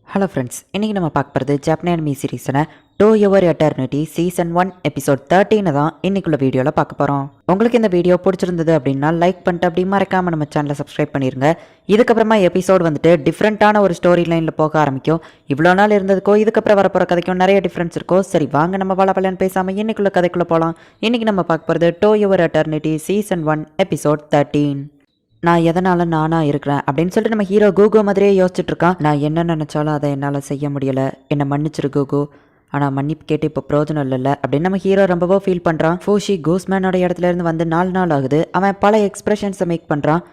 Hello friends, இன்றைக்கி நம்ம பார்க்க போகிறது ஜாப்பனி அனிமி சீரீஸான to your eternity season 1 episode 13 தான் இன்னைக்குள்ள வீடியோவில் பார்க்க போகிறோம். உங்களுக்கு இந்த வீடியோ பிடிச்சிருந்தது அப்படின்னா லைக் பண்ணிட்டு அப்படி மறக்காமல் நம்ம சேனலை சப்ஸ்கிரைப் பண்ணிடுங்க. இதுக்கப்புறமா எபிசோட் வந்துட்டு டிஃப்ரெண்ட்டான ஒரு ஸ்டோரி லைனில் போக ஆரம்பிக்கும். இவ்வளோ நாள் இருந்ததுக்கோ இதுக்கப்புறம் வரப்போகிற கதைக்கும் நிறைய டிஃப்ரென்ஸ் இருக்கும். சரி வாங்க நம்ம பலன்னு பேசாமல் இன்னைக்குள்ள கதைக்குள்ளே போகலாம். இன்றைக்கி நம்ம பார்க்க போகிறது two your eternity season 1 episode 13. நான் எதனால நானா இருக்கிறேன் அப்படின்னு சொல்லிட்டு நம்ம ஹீரோ கூகோ மாதிரியே யோசிச்சுட்டு இருக்கான். நான் என்ன நினைச்சாலும் அதை என்னால் செய்ய முடியல, என்னை மன்னிச்சிரு கூகோ, ஆனால் மன்னிப்பு கேட்டு இப்போ பிரோஜனம் இல்லைல்ல அப்படின்னு நம்ம ஹீரோ ரொம்பவோ ஃபீல் பண்ணுறான். ஃபூஷி கூஸ்மேனோட இடத்துல இருந்து வந்து 4 நாள் ஆகுது. அவன் பல எக்ஸ்பிரஷன்ஸை மேக் பண்ணுறான்.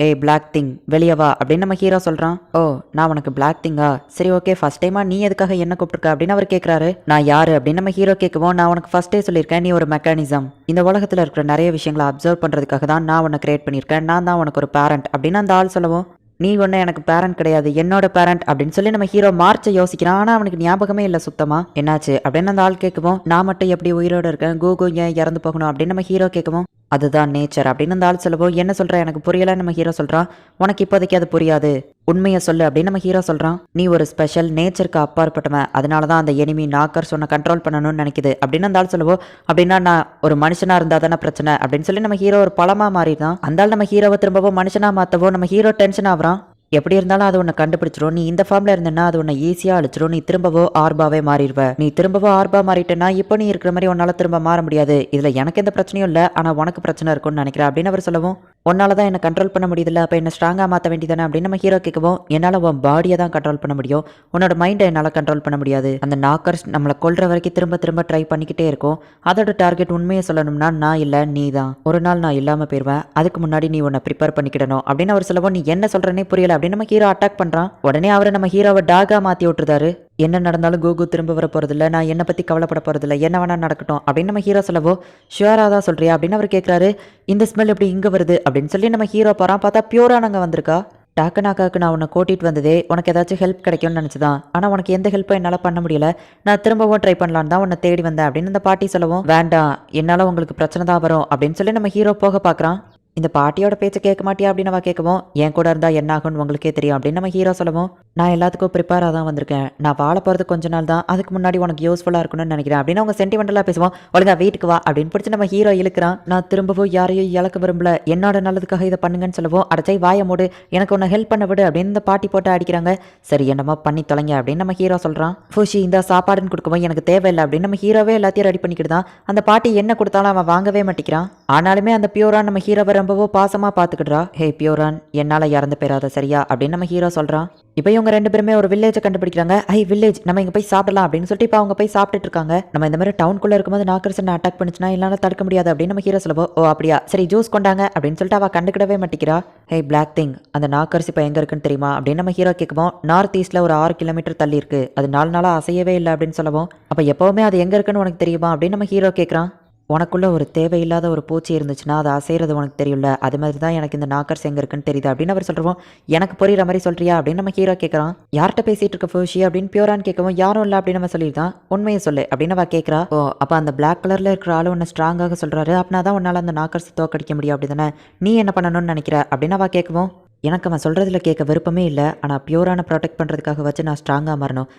ஏய் பிளாக் திங் வெளியே வா அப்படின்னு நம்ம ஹீரோ சொல்கிறான். ஓ நான் உனக்கு பிளாக் திங்கா, சரி ஓகே, ஃபர்ஸ்ட் டைமா நீ எதுக்காக என்ன கூப்பிட்டுருக்க அப்படின்னு அவர் கேட்குறாரு. நான் யாரு அப்படின்னு நம்ம ஹீரோ கேட்கவும், நான் உனக்கு ஃபர்ஸ்டே சொல்லியிருக்கேன், நீ ஒரு மெக்கானிசம், இந்த உலகத்தில் இருக்கிற நிறைய விஷயங்களை அப்சர்வ் பண்ணுறதுக்காக தான் நான் உன்னை கிரியேட் பண்ணியிருக்கேன், நான் தான் உனக்கு ஒரு பேரண்ட் அப்படின்னு அந்த ஆள் சொல்லவும், நீ ஒன்று எனக்கு பேரண்ட் கிடையாது, என்னோட பேரண்ட் அப்படின்னு சொல்லி நம்ம ஹீரோ மார்ச்சை யோசிக்கிறான். ஆனால் அவனுக்கு ஞாபகமே இல்லை சுத்தமா. என்னாச்சு அப்படின்னு அந்த ஆள் கேட்கவும், நான் மட்டும் எப்படி உயிரோடு இருக்கேன், கூகு ஏன் இறந்து போகணும் அப்படின்னு நம்ம ஹீரோ கேட்கவும், அதுதான் நேச்சர் அப்படின்னு அந்த ஆள் சொல்லவும், என்ன சொல்ற எனக்கு புரியல நம்ம ஹீரோ சொல்றான். உனக்கு இப்போதைக்கு அது புரியாது, உண்மையை சொல்லு அப்படின்னு நம்ம ஹீரோ சொல்றான். நீ ஒரு ஸ்பெஷல் நேச்சருக்கு அப்பாற்பட்டவன், அதனால தான் அந்த எனிமி நாக்கர்ஸ் உன்னை கண்ட்ரோல் பண்ணணும்னு நினைக்குது அப்படின்னு அந்த ஆள் சொல்லவும், அப்படின்னா நான் ஒரு மனுஷனா இருந்தா தானே பிரச்சனை அப்படின்னு சொல்லி நம்ம ஹீரோ ஒரு பழமா மாறிதான். அந்த ஆள் நம்ம ஹீரோவை திரும்பவும் மனுஷனா மாத்தவோ நம்ம ஹீரோ டென்ஷன் ஆகுறான். எப்படி இருந்தாலும் அது உன்னை கண்டுபிடிச்சிரும், நீ இந்த ஃபார்ம்ல இருந்தேன்னா அது உன்னை ஈஸியா அழிச்சிரும், நீ திரும்பவோ ஆர்பாவே மாறிடுவ, நீ திரும்பவோ ஆர்பா மாறிட்டேன்னா இப்போ நீ இருக்கிற மாதிரி உன்னால திரும்ப மாற முடியாது, இதுல எனக்கு எந்த பிரச்சனையும் இல்லை, ஆனா உனக்கு பிரச்சனை இருக்கும்னு நினைக்கிறேன் அப்படின்னு அவர் சொல்லவும், உன்னால தான் என்ன கண்ட்ரோல் பண்ண முடியுதுல்ல, அப்போ என்ன ஸ்ட்ராங்காக மாற்ற வேண்டியதானே அப்படின்னு நம்ம ஹீரோ கேட்கவும், என்னால் உன் பாடியை தான் கண்ட்ரோல் பண்ண முடியும், உன்னோட மைண்டை என்னால் கண்ட்ரோல் பண்ண முடியாது, அந்த நாக்கர்ஸ் நம்மளை கொல்ற வரைக்கும் திரும்ப திரும்ப ட்ரை பண்ணிக்கிட்டே இருக்கும், அதோட டார்கெட் உண்மையை சொல்லணும்னா நான் இல்லை நீ தான், ஒரு நாள் நான் இல்லாமல் போயிடுவேன், அதுக்கு முன்னாடி நீ உன்னை ப்ரிப்பேர் பண்ணிக்கிடணும் அப்படின்னு அவர் சொல்லவும், நீ என்ன சொல்றேனே புரியல அப்படின்னு நம்ம ஹீரோ அட்டாக் பண்ணுறான். உடனே அவரை நம்ம ஹீரோவை டாகா மாற்றி விட்டுருதாரு. என்ன நடந்தாலும் கூகு திரும்ப வர போகிறதில்ல, நான் என்னை பற்றி கவலைப்பட போகிறதில்ல, என்ன வேணா நடக்கட்டும் அப்படின்னு நம்ம ஹீரோ சொல்லவோ, ஷுவராக தான் சொல்கிறியா அப்படின்னு அவர் கேட்குறாரு. இந்த ஸ்மெல் எப்படி இங்கே வருது அப்படின்னு சொல்லி நம்ம ஹீரோ போகிறான். பார்த்தா பியூராக நாங்கள் வந்திருக்கா. டாக்கனாக்காவுக்கு நான் உன்னை கூட்டிகிட்டு வந்ததே உனக்கு ஏதாச்சும் ஹெல்ப் கிடைக்கும்னு நினச்சிதான், ஆனால் உனக்கு எந்த ஹெல்ப்பும் என்னால் பண்ண முடியல, நான் திரும்பவும் ட்ரை பண்ணலான்னு தான் உன்னை தேடி வந்தேன் அப்படின்னு அந்த பாட்டி சொல்லவும், வேண்டாம் என்னால் உங்களுக்கு பிரச்சனை தான் வரும் அப்படின்னு சொல்லி நம்ம ஹீரோ போக பார்க்குறான். இந்த பாட்டியோட பேச்சை கேட்க மாட்டியா அப்படின்னு நம்ம கேட்கவும், என் கூட இருந்தால் என்ன ஆகும்னு உங்களுக்கே தெரியும் அப்படின்னு நம்ம ஹீரோ சொல்லவும், நான் எல்லாத்துக்கும் ப்ரிப்பேராக தான் வந்திருக்கேன், நான் வாழ போகிறது கொஞ்ச நாள் தான், அதுக்கு முன்னாடி உனக்கு யூஸ்ஃபுல்லாக இருக்கணும்னு நினைக்கிறேன் அப்படின்னு அவங்க சென்டிமெண்டலாக பேசுவோம். ஒழுங்கா வீட்டுக்கு வா அப்படின்னு பிடிச்சி நம்ம ஹீரோ இழுக்கிறான். நான் திரும்பவும் யாரையும் இழக்க விரும்பல, என்னோட நல்லதுக்காக இதை பண்ணுங்கன்னு சொல்லவும், அடைச்சை வாய மூடு, எனக்கு உன்னை ஹெல்ப் பண்ண விடு அப்படின்னு இந்த பாட்டி போட்டு அடிக்கிறாங்க. சரி என்னமோ பண்ணி தொலைங்க அப்படின்னு நம்ம ஹீரோ சொல்கிறான். ஃபூஷி இந்த சாப்பாடுன்னு கொடுக்கவும், எனக்கு தேவையில்லை அப்படின்னு நம்ம ஹீரோவே எல்லாத்தையும் ரெடி பண்ணிக்கிட்டு தான். அந்த பாட்டி என்ன கொடுத்தாலும் அவன் வாங்கவே மாட்டேங்கிறான். ஆனாலுமே அந்த பியூரான் நம்ம ஹீரோவை ரொம்பவோ பாசமாக பார்த்துக்கிடுறா. ஹே பியூரான் என்னால் இறந்து போயிடாத சரியா அப்படின்னு நம்ம ஹீரோ சொல்கிறான். இப்போ இவங்க 2 பேருமே ஒரு வில்லேஜை கண்டுபிடிக்கிறாங்க. வில்லேஜ் நம்ம இங்கே போய் சாப்பிடலாம் அப்படின்னு சொல்லிட்டு இப்போ அவங்க போய் சாப்பிட்டுட்டு இருக்காங்க. நம்ம இந்த மாதிரி டவுனுக்குள்ளே இருக்கும்போது நாக்கர்ஸ் என்ன அட்டாக் பண்ணிச்சுன்னா என்னால் தடுக்க முடியாது அப்படின்னு நம்ம ஹீரோ சொல்லவோ, ஓ அப்படியா சரி ஜூஸ் கொண்டாங்க அப்படின்னு சொல்லிட்டு அவள் கண்டுக்கிடவே மாட்டேங்கிறா. ஹே பிளாக் திங் அந்த நாக்கர்ஸ் இப்போ எங்கே இருக்குன்னு தெரியுமா அப்படின்னு நம்ம ஹீரோ கேட்குவோம். நார்த் ஈஸ்ட்டில் ஒரு 6 கிலோமீட்டர் தள்ளி இருக்கு, அது 4 நாளாக அசையவே இல்லை அப்படின்னு சொல்லவும், அப்போ எப்போவுமே அது எங்கே இருக்குன்னு உனக்கு தெரியுமா அப்படின்னு நம்ம ஹீரோ கேட்குறான். உனக்குள்ள ஒரு தேவையில்லாத ஒரு பூச்சி இருந்துச்சுன்னா அதை அசைறது உனக்கு தெரியும்ல, அது மாதிரி தான் எனக்கு இந்த நாக்கர்ஸ் எங்கே இருக்குன்னு தெரியுது அப்படின்னு அவர் சொல்கிறோம். எனக்கு புரியுற மாதிரி சொல்றியா அப்படின்னு நம்ம ஹீரோ கேட்குறான். யார்கிட்ட பேசிட்டு இருக்க ஃபூஷி அப்படின்னு பியூரான் கேட்கவும், யாரும் இல்லை அப்படின்னு நம்ம சொல்லியிருந்தான், உண்மையை சொல்லு அப்படின்னு அவ கேட்குறா. ஓ அப்போ அந்த பிளாக் கலரில் இருக்கிற ஆளு உன்னை ஸ்ட்ராங்காக சொல்கிறாரு, அப்படின்னா தான் உன்னால் அந்த நாக்கர்ஸ் தோக்கடிக்க முடியும் அப்படி தானே, நீ என்ன பண்ணணும்னு நினைக்கிற அப்படின்னு அவ கேட்கவும், எனக்கு அவன் சொல்கிறதுல கேட்க விருப்பமே இல்லை, ஆனால் பியூரான ப்ரொடெக்ட் பண்ணுறதுக்காக வச்சு நான் ஸ்ட்ராங்காக மாறணும்,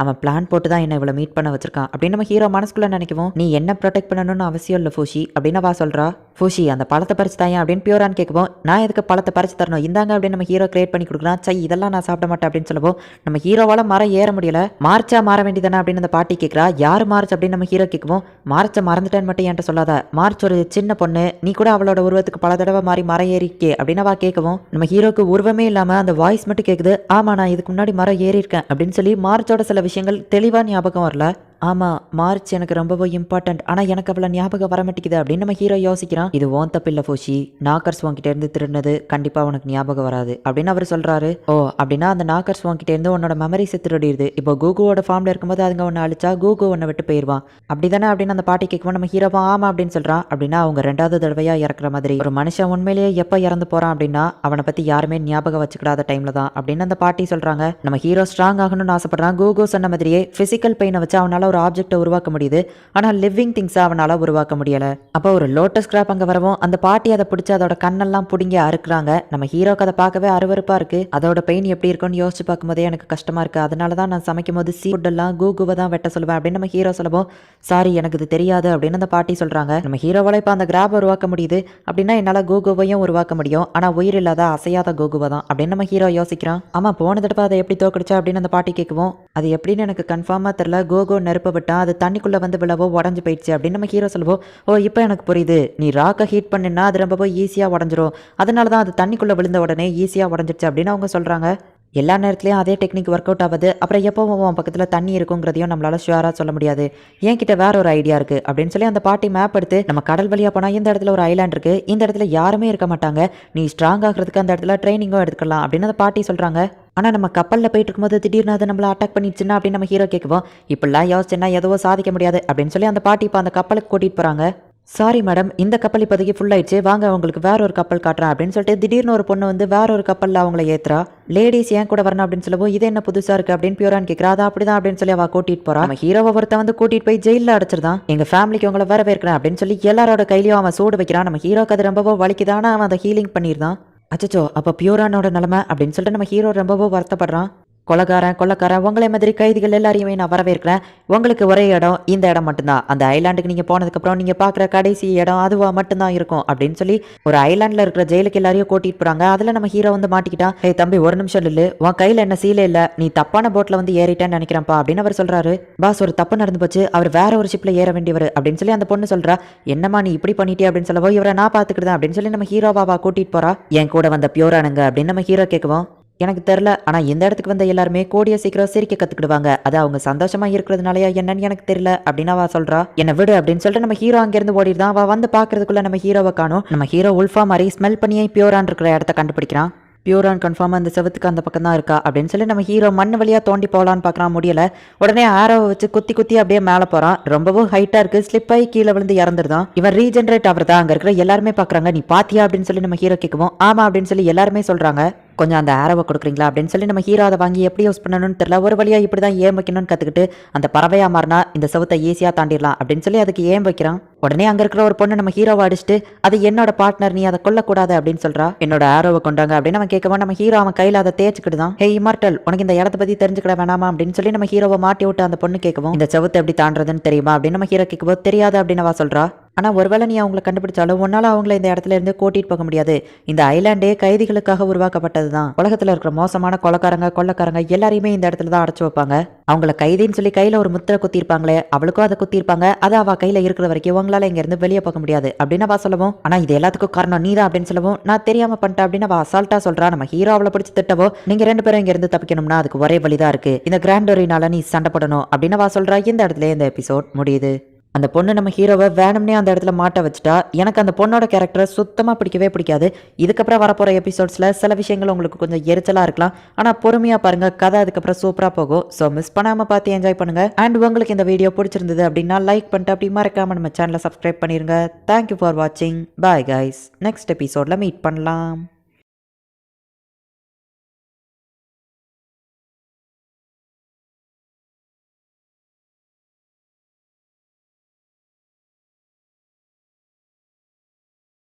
அவன் பிளான் போட்டு தான் என்ன இவ்வளோ மீட் பண்ண வச்சிருக்கான் அப்படின்னு நம்ம ஹீரோ மனசுக்குள்ளே நினைக்கவும், நீ என்ன ப்ரொடெக்ட் பண்ணணும்னு அவசியம் இல்லை ஃபூஷி அப்படின்னு அவ சொல்கிறா. ஃபூஷி அந்த பழத்தை பறிச்சு தாயன் அப்படின்னு பியூரான் கேட்கவும், நான் எதுக்கு பழத்தை பறிச்சு தரணும், இந்தாங்க அப்படின்னு நம்ம ஹீரோ கிரியேட் பண்ணி கொடுக்குறான். இதெல்லாம் நான் சாப்பிட மாட்டேன் அப்படின்னு சொல்லவும், நம்ம ஹீரோவால் மரம் ஏற முடியல, மார்ச்சா மாற வேண்டியதானே அப்படின்னு அந்த பாட்டி கேட்குறா. யார் மார்ச் அப்படின்னு நம்ம ஹீரோ கேட்கவும், மார்ச்சை மறந்துட்டேன்னு மட்டும் என்கிட்ட சொல்லாத, மார்ச் ஒரு சின்ன பொண்ணு, நீ கூட அவளோட உருவத்துக்கு பல தடவை மாறி மரம் ஏறிக்கே அப்படின்னு அவ கேட்கவும், நம்ம ஹீரோக்கு உருவமே இல்லாமல் அந்த வாய்ஸ் மட்டும் கேட்குது. ஆமாம் நான் இதுக்கு முன்னாடி மரம் ஏறி இருக்கேன் அப்படின்னு சொல்லி மார்ச்சோட சில விஷயங்கள் தெளிவாக ஞாபகம் வரல. ஆமாம் மார்ச் எனக்கு ரொம்பவும் இம்பார்ட்டன்ட், ஆனால் எனக்கு அவ்வளோ ஞாபகம் வர மாட்டேங்குது அப்படின்னு நம்ம ஹீரோ யோசிக்கிறான். இது ஓன் தப்பில்லை ஃபூஷி, நாக்கர்ஸ் உன்கிட்ட இருந்து திருடினது கண்டிப்பாக உனக்கு ஞாபகம் வராது அப்படின்னு அவர் சொல்கிறாரு. ஓ அப்படின்னா அந்த நாக்கர்ஸ் உன்கிட்ட இருந்து உன்னோட மெமரிஸை திருடிடுது, இப்போ கூகுவோட ஃபார்மில் இருக்கும்போது அதுங்க ஒன்று அழிச்சா கூகு உன்னை விட்டு போயிடுவான் அப்படி தானே அப்படின்னு அந்த பாட்டி கேட்கும்போது நம்ம ஹீரோவா ஆமாம் அப்படின்னு சொல்கிறான். அப்படின்னா அவங்க 2வது தடவையாக இறக்குற மாதிரி, ஒரு மனுஷன் உண்மையிலேயே எப்போ இறந்து போகிறான் அப்படின்னா அவனை பற்றி யாருமே ஞாபகம் வச்சுக்கிடாத டைமில் தான் அப்படின்னு அந்த பாட்டி சொல்கிறாங்க. நம்ம ஹீரோ ஸ்ட்ராங் ஆகணும்னு ஆசைப்படுறான். கூகு சொன்ன மாதிரியே ஃபிசிக்கல் பெயினை வச்சு அவனால் ஒரு ஆப்ஜெக்டை உருவாக்க முடியுது, ஆனால் லிவிங் திங்ஸை அவனால் உருவாக்க முடியலை. அப்போ ஒரு லோட்டஸ் கிராப் அங்கே வரவும் அந்த பாட்டி அதை பிடிச்சி அதோட கண்ணெல்லாம் பிடுங்கி அறுக்குறாங்க. நம்ம ஹீரோக்கு அதை பார்க்கவே அருவருப்பாக இருக்குது. அதோட பெயின் எப்படி இருக்குன்னு யோசிச்சு பார்க்கும்போதே எனக்கு கஷ்டமாக இருக்குது. அதனால தான் நான் சமைக்கும் போது சீ ஃபுட்டெல்லாம் கூகுவை தான் வெட்ட சொல்லுவேன் அப்படின்னு நம்ம ஹீரோ சொல்லவும், சாரி எனக்கு இது தெரியாது அப்படின்னு அந்த பாட்டி சொல்கிறாங்க. நம்ம ஹீரோவால் இப்போ அந்த கிராப் உருவாக்க முடியுது அப்படின்னா என்னால் கூகுவையும் உருவாக்க முடியும், ஆனால் உயிர் இல்லாத அசையாத கூகுவை தான் அப்படின்னு நம்ம ஹீரோ யோசிக்கிறான். ஆமாம், போன தடவை அதை எப்படி தோக்கடிச்சா அப்படின்னு அந்த பாட்டி கேட்குவோம். அது எப்படின்னு எனக்கு கன்ஃபார்மாக தெரியல, கோகோ நெருப்ப விட்டா அது தண்ணிக்குள்ளே வந்து விழவோ உடஞ்சு போயிடுச்சு அப்படின்னு நம்ம ஹீரோ சொல்லுவோம். ஓ இப்போ எனக்கு புரியுது, நீ ராக்கை ஹீட் பண்ணினா அது ரொம்ப ஈஸியாக உடஞ்சிரும், அதனால தான் அது தண்ணிக்குள்ளே விழுந்த உடனே ஈஸியாக உடஞ்சிருச்சு அப்படின்னு அவங்க சொல்கிறாங்க. எல்லா நேரத்துலையும் அதே டெக்னிக் ஒர்க் அவுட் ஆகுது, அப்புறம் எப்போவும் பக்கத்தில் தண்ணி இருக்குங்கிறதையும் நம்மளால் ஷுவராக சொல்ல முடியாது. என்கிட்ட வேற ஒரு ஐடியா இருக்குது அப்படின்னு சொல்லி அந்த பாட்டி மேப் எடுத்து, நம்ம கடல் வழியாக போனால் இந்த இடத்துல ஒரு ஐலாண்ட் இருக்குது, இந்த இடத்துல யாருமே இருக்க மாட்டாங்க, நீ ஸ்ட்ராங் ஆகிறதுக்கு அந்த இடத்துல ட்ரைனிங்கும் எடுத்துக்கலாம் அப்படின்னு அந்த பாட்டி சொல்கிறாங்க. ஆனால் நம்ம கப்பலில் போயிட்டு இருக்கும்போது திடீர்னு அது நம்மளை அட்டாக் பண்ணிடுச்சுன்னா அப்படின்னு நம்ம ஹீரோ கேட்குவோம். இப்படிலாம் யோசிச்சுன்னா எதுவும் சாதிக்க முடியாது அப்படின்னு சொல்லி அந்த பாட்டி இப்போ அந்த கப்பலுக்கு கூட்டிகிட்டு போகிறாங்க. சாரி மேடம், இந்த கப்பல் இப்போதைக்கு ஃபுல் ஆயிடுச்சு, வாங்க உங்களுக்கு வேற ஒரு கப்பல் காட்டுறேன் அப்படின்னு சொல்லிட்டு திடீர்னு ஒரு பொண்ணு வந்து வேற ஒரு கப்பலில் அவங்கள ஏற்றுறா. லேடிஸ் ஏன் கூட வரணும் அப்படின்னு சொல்லவும், இது என்ன புதுசாக இருக்குது அப்படின்னு பியூரான் கேட்குறா. அது அப்படிதான் அப்படின்னு சொல்லி அவள் கூட்டிகிட்டு போகிறான். நம்ம ஹீரோவை ஒருத்தன் வந்து கூட்டிகிட்டு போய் ஜெயிலில் அடைச்சிருந்தான். எங்கள் ஃபேமிலிக்கு உங்களை வரவேற்கிறேன் அப்படின்னு சொல்லி எல்லாரோட கையிலையும் அவன் சூடு வைக்கிறான். நம்ம ஹீரோக்கு அது ரொம்பவோ வலிக்குதானா அவன் அதை ஹீலிங் பண்ணியிருந்தான். அச்சச்சோ, அப்போ பியூரானோட நிலமை அப்படின்னு சொல்லிட்டு நம்ம ஹீரோ ரொம்பவோ வருத்தப்படுறான். கொள்ளக்காரன் உங்களை மாதிரி கைதிகள் எல்லாரையுமே நான் வரவேற்கிறேன். உங்களுக்கு ஒரே இடம் இந்த இடம் மட்டும்தான், அந்த ஐலாண்டுக்கு நீங்கள் போனதுக்கப்புறம் நீங்கள் பார்க்குற கடைசி இடம் அதுவாக மட்டும்தான் இருக்கும் அப்படின்னு சொல்லி ஒரு ஐலாண்டில் இருக்கிற ஜெயிலுக்கு எல்லாரையும் கூட்டிகிட்டு போகிறாங்க. அதில் நம்ம ஹீரோ வந்து மாட்டிக்கிட்டான். ஹே தம்பி, ஒரு நிமிஷம் இல்லை, உன் கையில் என்ன சீலே இல்லை, நீ தப்பான போட்டில் வந்து ஏறிட்டேன்னு நினைக்கிறேன்ப்பா அப்படின்னு அவர் சொல்கிறாரு. பாஸ், ஒரு தப்பு நடந்து போச்சு, அவர் வேற ஒரு ஷிப்பில் ஏற வேண்டியவர் அப்படின்னு சொல்லி அந்த பொண்ணு சொல்கிறா. என்னம்மா நீ இப்படி பண்ணிட்டே அப்படின்னு சொல்லவோ, இவரை நான் பார்த்துக்கிட்டேன் அப்படின்னு சொல்லி நம்ம ஹீரோவாவா கூட்டிகிட்டு போகிறா. என் கூட வந்த பியூரானுங்க அப்படின்னு நம்ம ஹீரோ கேட்குவோம். எனக்கு தெரில, ஆனால் இந்த இடத்துக்கு வந்த எல்லாருமே கூடிய சீக்கிரம் சிரிக்க கற்றுக்கிடுவாங்க, அது அவங்க சந்தோஷமாக இருக்கிறதுனாலயா என்னன்னு எனக்கு தெரியல அப்படின்னு அவள் சொல்கிறா. என்னை விடு அப்படின்னு சொல்லிட்டு நம்ம ஹீரோ அங்கேருந்து ஓடிடுதான். அவள் வந்து பார்க்கறதுக்குள்ள நம்ம ஹீரோவை காணும். நம்ம ஹீரோ உல்ஃபா மாதிரி ஸ்மெல் பண்ணியே பியூரான் இருக்கிற இடத்த கண்டுபிடிக்கிறான். பியூரான் கன்ஃபார்மாக அந்த செவத்துக்கு அந்த பக்கம் தான் இருக்கா அப்படின்னு சொல்லி நம்ம ஹீரோ மண் வழியாக தோண்டி போகலான்னு பார்க்குறான், முடியலை. உடனே ஆரோவை வச்சு குத்தி அப்படியே மேலே போகிறான். ரொம்பவும் ஹைட்டாக இருக்குது, ஸ்லிப் ஆகி கீழே விழுந்து இறந்துருதான். இவன் ரீஜென்ரேட் ஆகிறதா அங்கே இருக்கிற எல்லாருமே பார்க்குறாங்க. நீ பாத்தியா அப்படின்னு சொல்லி நம்ம ஹீரோ கேட்குவோம். ஆமாம் அப்படின்னு சொல்லி எல்லாருமே சொல்கிறாங்க. கொஞ்சம் அந்த ஆரோவை கொடுக்குறீங்களா அப்படின்னு சொல்லி நம்ம ஹீரோ அதை வாங்கி எப்படி யூஸ் பண்ணணும்னு தெரியல, ஒரு வழியாக இப்படி தான் ஏம் வைக்கணும்னு கற்றுக்கிட்டு அந்த பறவையாக மாறினா இந்த செவத்தை ஈஸியாக தாண்டிடலாம் அப்படின்னு சொல்லி அதுக்கு ஏம் வைக்கிறான். உடனே அங்கே இருக்கிற ஒரு பொண்ணு நம்ம ஹீரோவை அடிச்சுட்டு, அது என்னோட பார்ட்னர், நீ அதை கொல்லக்கூடாது அப்படின்னு சொல்கிறா. என்னோட ஆரோவை கொண்டாங்க அப்படின்னு அவன் கேட்கவும் நம்ம ஹீரோ அவன் கையில் அதை தேய்ச்சிக்கிட்டு தான். ஹே இமார்டல், உனக்கு இந்த இடத்த பற்றி தெரிஞ்சுக்கிட வேணாமா அப்படின்னு சொல்லி நம்ம ஹீரோவை மாட்டி விட்டு அந்த பொண்ணு கேட்கவும், இந்த செவத்தை எப்படி தாண்டதுன்னு தெரியுமா அப்படின்னு நம்ம ஹீரோ கேட்கவும், தெரியாது அப்படின்னு அவ சொல்கிறா. ஆனால் ஒருவேளை நீ அவங்களை கண்டுபிடிச்சாலும் உன்னால் அவங்கள இந்த இடத்துல இருந்து கூட்டிகிட்டு போக முடியாது, இந்த ஐலாண்டே கைதிகளுக்காக உருவாக்கப்பட்டது தான், உலகத்தில் இருக்கிற மோசமான கொள்ளக்காரங்க எல்லாரையுமே இந்த இடத்துல தான் அடைச்சு வைப்பாங்க, அவங்கள கைதின்னு சொல்லி கையில் ஒரு முத்திரை குத்திருப்பாங்களே அவளுக்கும் அதை குத்திருப்பாங்க, அது அவள் கையில் இருக்கிற வரைக்கும் உங்களால் இங்கேருந்து வெளியே போக முடியாது அப்படின்னு அவள் சொல்லவும், ஆனால் இது எல்லாத்துக்கும் காரணம் நீ தான் அப்படின்னு சொல்லவும், நான் தெரியாமல் பண்ணிட்டேன் அப்படின்னு அவள் அசால்ட்டாக சொல்கிறா. நம்ம ஹீரோ அவளை பிடிச்சி திட்டவோ, நீங்கள் 2 பேரும் இங்கேருந்து தப்பிக்கணும்னா அதுக்கு ஒரே வழிதான் இருக்குது, இந்த கிராண்டோரினால நீ சண்டை போடணும் அப்படின்னு அவள் சொல்கிறா. இந்த இடத்துல இந்த எபிசோட் முடியுது. அந்த பொண்ணு நம்ம ஹீரோவை வேணும்னே அந்த இடத்துல மாட்ட வச்சுட்டா. எனக்கு அந்த பொண்ணோட கேரக்டரை சுத்தமாக பிடிக்காது. இதுக்கப்புறம் வரப்போகிற எபிசோட்ஸில் சில விஷயங்கள் உங்களுக்கு கொஞ்சம் எரிச்சலாக இருக்கலாம், ஆனால் பொறுமையாக பாருங்கள், கதை அதுக்கப்புறம் சூப்பராக போகும். ஸோ மிஸ் பண்ணாமல் பார்த்து என்ஜாய் பண்ணுங்கள். அண்ட் உங்களுக்கு இந்த வீடியோ பிடிச்சிருந்தது அப்படின்னா லைக் பண்ணிட்டு அப்படி மறக்காமல் நம்ம சேனலை சப்ஸ்கிரைப் பண்ணிடுங்க. தேங்க்யூ ஃபார் வாட்சிங். பாய் கைஸ், நெக்ஸ்ட் எபிசோடில் மீட் பண்ணலாம்.